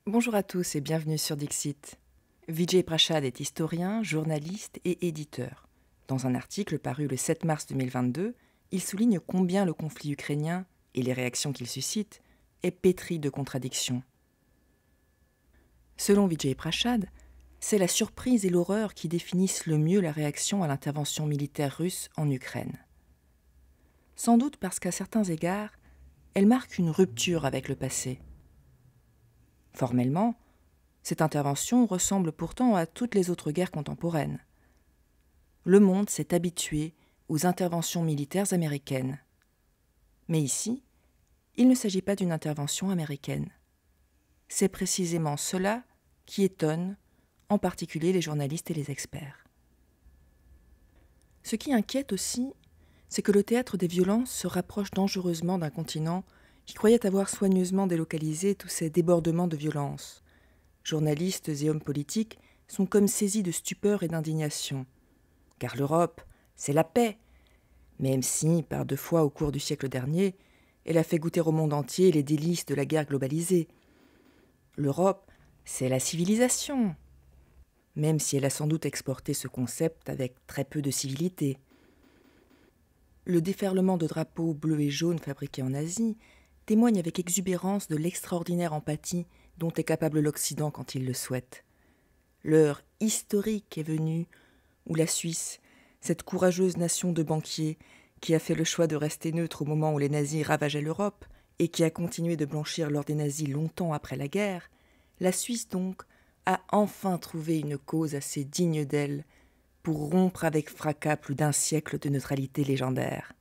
Bonjour à tous et bienvenue sur Dixit. Vijay Prashad est historien, journaliste et éditeur. Dans un article paru le 7 mars 2022, il souligne combien le conflit ukrainien, et les réactions qu'il suscite, est pétri de contradictions. Selon Vijay Prashad, c'est la surprise et l'horreur qui définissent le mieux la réaction à l'intervention militaire russe en Ukraine. Sans doute parce qu'à certains égards, elle marque une rupture avec le passé. Formellement, cette intervention ressemble pourtant à toutes les autres guerres contemporaines. Le monde s'est habitué aux interventions militaires américaines. Mais ici, il ne s'agit pas d'une intervention américaine. C'est précisément cela qui étonne, en particulier les journalistes et les experts. Ce qui inquiète aussi, c'est que le théâtre des violences se rapproche dangereusement d'un continent qui croyait avoir soigneusement délocalisé tous ces débordements de violence. Journalistes et hommes politiques sont comme saisis de stupeur et d'indignation. Car l'Europe, c'est la paix, même si, par 2 fois au cours du siècle dernier, elle a fait goûter au monde entier les délices de la guerre globalisée. L'Europe, c'est la civilisation, même si elle a sans doute exporté ce concept avec très peu de civilité. Le déferlement de drapeaux bleus et jaunes fabriqués en Asie témoigne avec exubérance de l'extraordinaire empathie dont est capable l'Occident quand il le souhaite. L'heure historique est venue où la Suisse, cette courageuse nation de banquiers qui a fait le choix de rester neutre au moment où les nazis ravageaient l'Europe et qui a continué de blanchir lors des nazis longtemps après la guerre, la Suisse donc a enfin trouvé une cause assez digne d'elle pour rompre avec fracas plus d'un siècle de neutralité légendaire.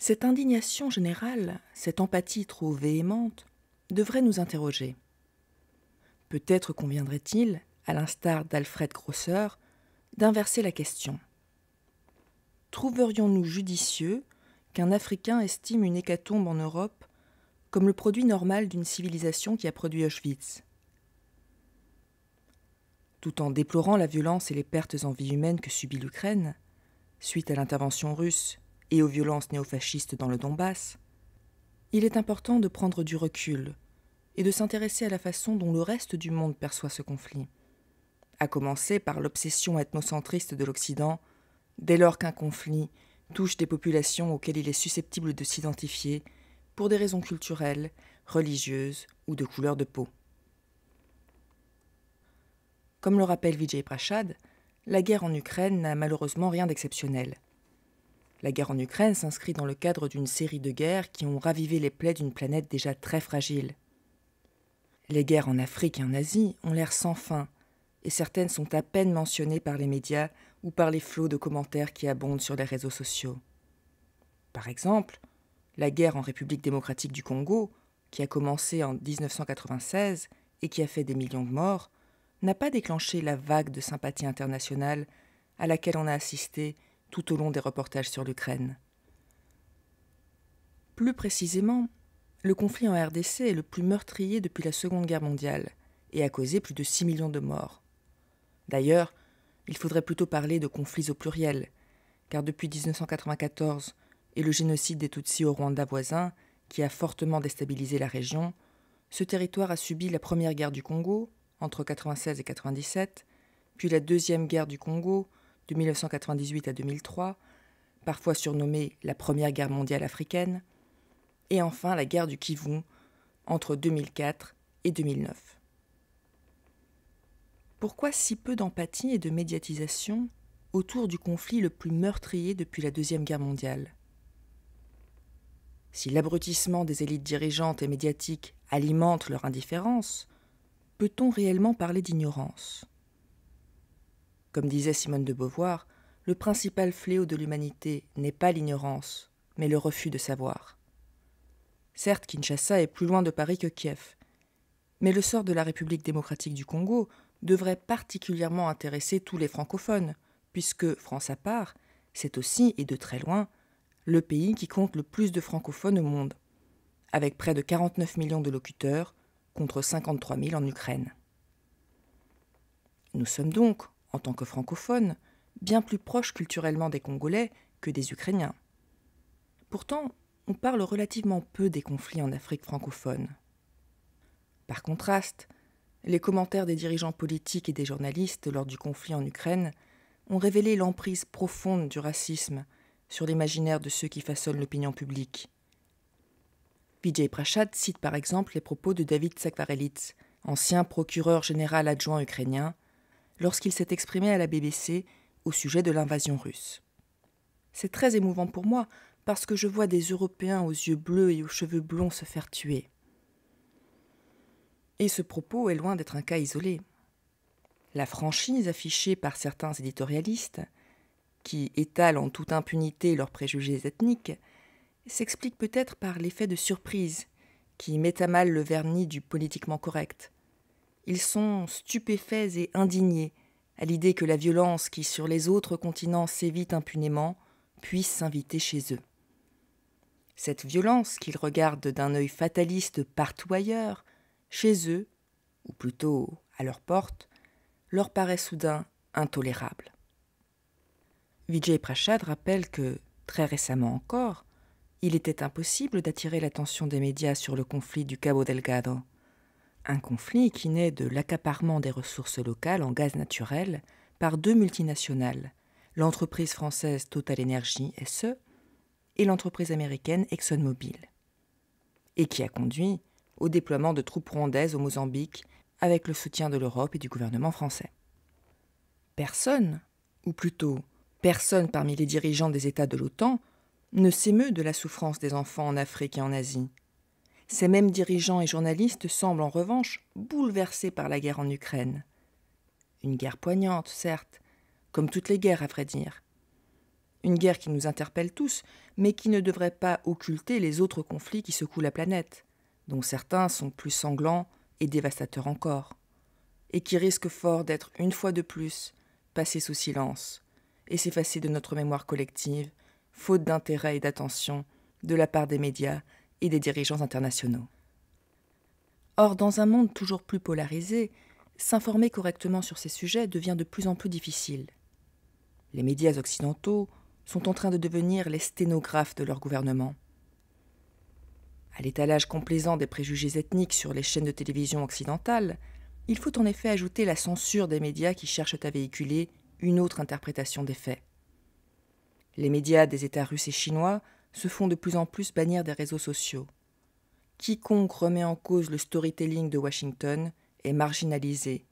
Cette indignation générale, cette empathie trop véhémente, devrait nous interroger. Peut-être conviendrait-il, à l'instar d'Alfred Grosser, d'inverser la question. Trouverions-nous judicieux qu'un Africain estime une hécatombe en Europe comme le produit normal d'une civilisation qui a produit Auschwitz ? Tout en déplorant la violence et les pertes en vie humaine que subit l'Ukraine, suite à l'intervention russe et aux violences néofascistes dans le Donbass, il est important de prendre du recul et de s'intéresser à la façon dont le reste du monde perçoit ce conflit, à commencer par l'obsession ethnocentriste de l'Occident, dès lors qu'un conflit touche des populations auxquelles il est susceptible de s'identifier pour des raisons culturelles, religieuses ou de couleur de peau. Comme le rappelle Vijay Prashad, la guerre en Ukraine n'a malheureusement rien d'exceptionnel. La guerre en Ukraine s'inscrit dans le cadre d'une série de guerres qui ont ravivé les plaies d'une planète déjà très fragile. Les guerres en Afrique et en Asie ont l'air sans fin, et certaines sont à peine mentionnées par les médias ou par les flots de commentaires qui abondent sur les réseaux sociaux. Par exemple, la guerre en République démocratique du Congo, qui a commencé en 1996 et qui a fait des millions de morts, n'a pas déclenché la vague de sympathie internationale à laquelle on a assisté tout au long des reportages sur l'Ukraine. Plus précisément, le conflit en RDC est le plus meurtrier depuis la Seconde Guerre mondiale et a causé plus de 6 millions de morts. D'ailleurs, il faudrait plutôt parler de conflits au pluriel, car depuis 1994 et le génocide des Tutsis au Rwanda voisin, qui a fortement déstabilisé la région, ce territoire a subi la première guerre du Congo, entre 1996 et 1997, puis la deuxième guerre du Congo, de 1998 à 2003, parfois surnommée la Première Guerre mondiale africaine, et enfin la guerre du Kivu, entre 2004 et 2009. Pourquoi si peu d'empathie et de médiatisation autour du conflit le plus meurtrier depuis la Deuxième Guerre mondiale ? Si l'abrutissement des élites dirigeantes et médiatiques alimente leur indifférence, peut-on réellement parler d'ignorance ? Comme disait Simone de Beauvoir, le principal fléau de l'humanité n'est pas l'ignorance, mais le refus de savoir. Certes, Kinshasa est plus loin de Paris que Kiev, mais le sort de la République démocratique du Congo devrait particulièrement intéresser tous les francophones, puisque, France à part, c'est aussi, et de très loin, le pays qui compte le plus de francophones au monde, avec près de 49 millions de locuteurs, contre 53 000 en Ukraine. Nous sommes donc, en tant que francophones, bien plus proches culturellement des Congolais que des Ukrainiens. Pourtant, on parle relativement peu des conflits en Afrique francophone. Par contraste, les commentaires des dirigeants politiques et des journalistes lors du conflit en Ukraine ont révélé l'emprise profonde du racisme sur l'imaginaire de ceux qui façonnent l'opinion publique. Vijay Prashad cite par exemple les propos de David Sakvarelits, ancien procureur général adjoint ukrainien, lorsqu'il s'est exprimé à la BBC au sujet de l'invasion russe. C'est très émouvant pour moi parce que je vois des Européens aux yeux bleus et aux cheveux blonds se faire tuer. Et ce propos est loin d'être un cas isolé. La franchise affichée par certains éditorialistes, qui étalent en toute impunité leurs préjugés ethniques, s'explique peut-être par l'effet de surprise qui met à mal le vernis du politiquement correct. Ils sont stupéfaits et indignés à l'idée que la violence qui sur les autres continents sévit impunément puisse s'inviter chez eux. Cette violence qu'ils regardent d'un œil fataliste partout ailleurs, chez eux, ou plutôt à leur porte, leur paraît soudain intolérable. Vijay Prashad rappelle que, très récemment encore, il était impossible d'attirer l'attention des médias sur le conflit du Cabo Delgado, un conflit qui naît de l'accaparement des ressources locales en gaz naturel par deux multinationales, l'entreprise française Total Energy SE et l'entreprise américaine ExxonMobil, et qui a conduit au déploiement de troupes rwandaises au Mozambique avec le soutien de l'Europe et du gouvernement français. Personne, ou plutôt personne parmi les dirigeants des États de l'OTAN, ne s'émeut de la souffrance des enfants en Afrique et en Asie. Ces mêmes dirigeants et journalistes semblent en revanche bouleversés par la guerre en Ukraine. Une guerre poignante, certes, comme toutes les guerres à vrai dire. Une guerre qui nous interpelle tous, mais qui ne devrait pas occulter les autres conflits qui secouent la planète, dont certains sont plus sanglants et dévastateurs encore, et qui risquent fort d'être, une fois de plus, passés sous silence et s'effacer de notre mémoire collective, faute d'intérêt et d'attention de la part des médias et des dirigeants internationaux. Or, dans un monde toujours plus polarisé, s'informer correctement sur ces sujets devient de plus en plus difficile. Les médias occidentaux sont en train de devenir les sténographes de leur gouvernement. À l'étalage complaisant des préjugés ethniques sur les chaînes de télévision occidentales, il faut en effet ajouter la censure des médias qui cherchent à véhiculer une autre interprétation des faits. Les médias des États russes et chinois se font de plus en plus bannir des réseaux sociaux. Quiconque remet en cause le storytelling de Washington est marginalisé,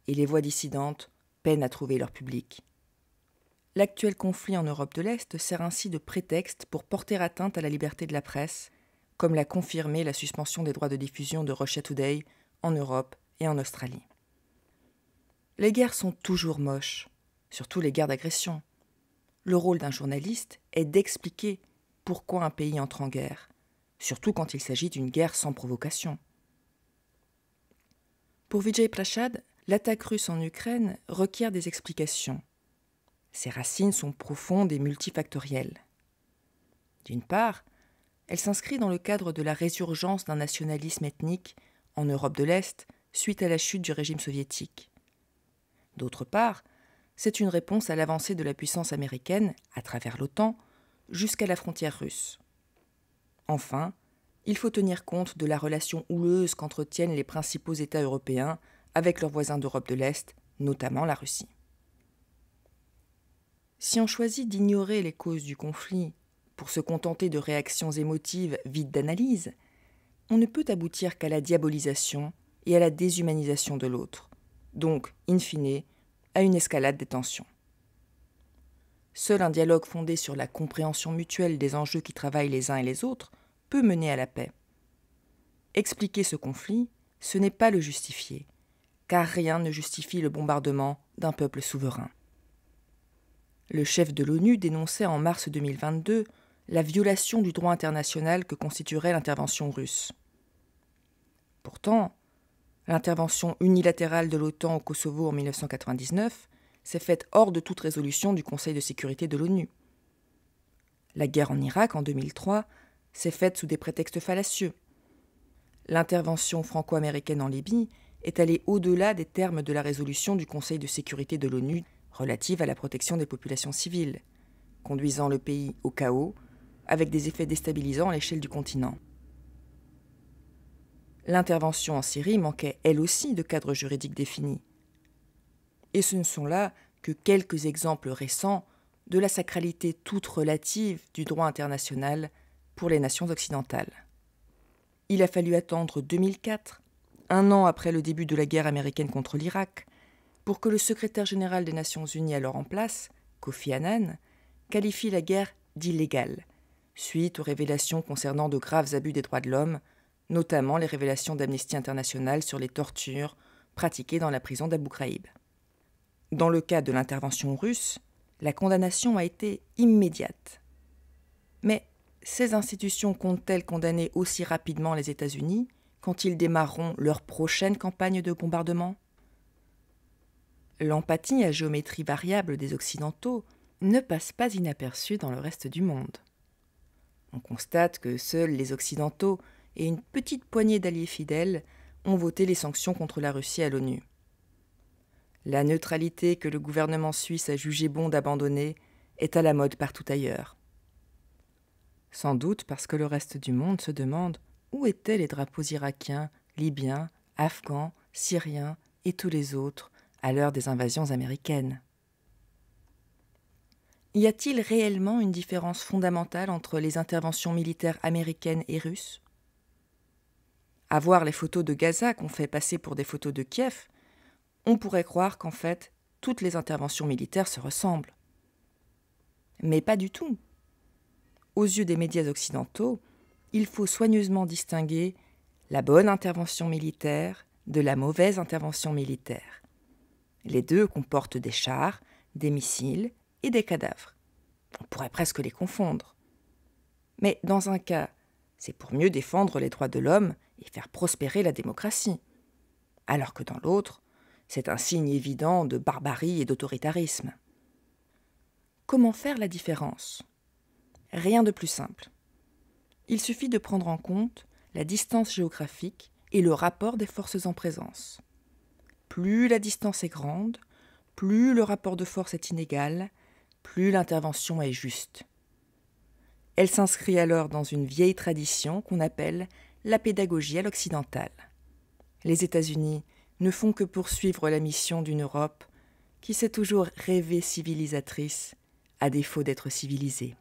et les voix dissidentes peinent à trouver leur public. L'actuel conflit en Europe de l'Est sert ainsi de prétexte pour porter atteinte à la liberté de la presse, comme l'a confirmé la suspension des droits de diffusion de Russia Today en Europe et en Australie. Les guerres sont toujours moches, surtout les guerres d'agression. Le rôle d'un journaliste est d'expliquer pourquoi un pays entre en guerre, surtout quand il s'agit d'une guerre sans provocation. Pour Vijay Prashad, l'attaque russe en Ukraine requiert des explications. Ses racines sont profondes et multifactorielles. D'une part, elle s'inscrit dans le cadre de la résurgence d'un nationalisme ethnique en Europe de l'Est suite à la chute du régime soviétique. D'autre part, c'est une réponse à l'avancée de la puissance américaine, à travers l'OTAN, jusqu'à la frontière russe. Enfin, il faut tenir compte de la relation houleuse qu'entretiennent les principaux États européens avec leurs voisins d'Europe de l'Est, notamment la Russie. Si on choisit d'ignorer les causes du conflit pour se contenter de réactions émotives vides d'analyse, on ne peut aboutir qu'à la diabolisation et à la déshumanisation de l'autre, donc, in fine, à une escalade des tensions. Seul un dialogue fondé sur la compréhension mutuelle des enjeux qui travaillent les uns et les autres peut mener à la paix. Expliquer ce conflit, ce n'est pas le justifier, car rien ne justifie le bombardement d'un peuple souverain. Le chef de l'ONU dénonçait en mars 2022 la violation du droit international que constituerait l'intervention russe. Pourtant, l'intervention unilatérale de l'OTAN au Kosovo en 1999 s'est faite hors de toute résolution du Conseil de sécurité de l'ONU. La guerre en Irak en 2003 s'est faite sous des prétextes fallacieux. L'intervention franco-américaine en Libye est allée au-delà des termes de la résolution du Conseil de sécurité de l'ONU relative à la protection des populations civiles, conduisant le pays au chaos avec des effets déstabilisants à l'échelle du continent. L'intervention en Syrie manquait elle aussi de cadre juridique défini. Et ce ne sont là que quelques exemples récents de la sacralité toute relative du droit international pour les nations occidentales. Il a fallu attendre 2004, un an après le début de la guerre américaine contre l'Irak, pour que le secrétaire général des Nations Unies alors en place, Kofi Annan, qualifie la guerre d'illégale, suite aux révélations concernant de graves abus des droits de l'homme, notamment les révélations d'Amnesty International sur les tortures pratiquées dans la prison d'Abu Ghraib. Dans le cas de l'intervention russe, la condamnation a été immédiate. Mais ces institutions comptent-elles condamner aussi rapidement les États-Unis quand ils démarreront leur prochaine campagne de bombardement ? L'empathie à géométrie variable des Occidentaux ne passe pas inaperçue dans le reste du monde. On constate que seuls les Occidentaux et une petite poignée d'alliés fidèles ont voté les sanctions contre la Russie à l'ONU. La neutralité que le gouvernement suisse a jugé bon d'abandonner est à la mode partout ailleurs. Sans doute parce que le reste du monde se demande où étaient les drapeaux irakiens, libyens, afghans, syriens et tous les autres à l'heure des invasions américaines. Y a-t-il réellement une différence fondamentale entre les interventions militaires américaines et russes ? À voir les photos de Gaza qu'on fait passer pour des photos de Kiev, on pourrait croire qu'en fait, toutes les interventions militaires se ressemblent. Mais pas du tout. Aux yeux des médias occidentaux, il faut soigneusement distinguer la bonne intervention militaire de la mauvaise intervention militaire. Les deux comportent des chars, des missiles et des cadavres. On pourrait presque les confondre. Mais dans un cas, c'est pour mieux défendre les droits de l'homme et faire prospérer la démocratie. Alors que dans l'autre, c'est un signe évident de barbarie et d'autoritarisme. Comment faire la différence ? Rien de plus simple. Il suffit de prendre en compte la distance géographique et le rapport des forces en présence. Plus la distance est grande, plus le rapport de force est inégal, plus l'intervention est juste. Elle s'inscrit alors dans une vieille tradition qu'on appelle la pédagogie à l'occidentale. Les États-Unis ne font que poursuivre la mission d'une Europe qui s'est toujours rêvée civilisatrice, à défaut d'être civilisée.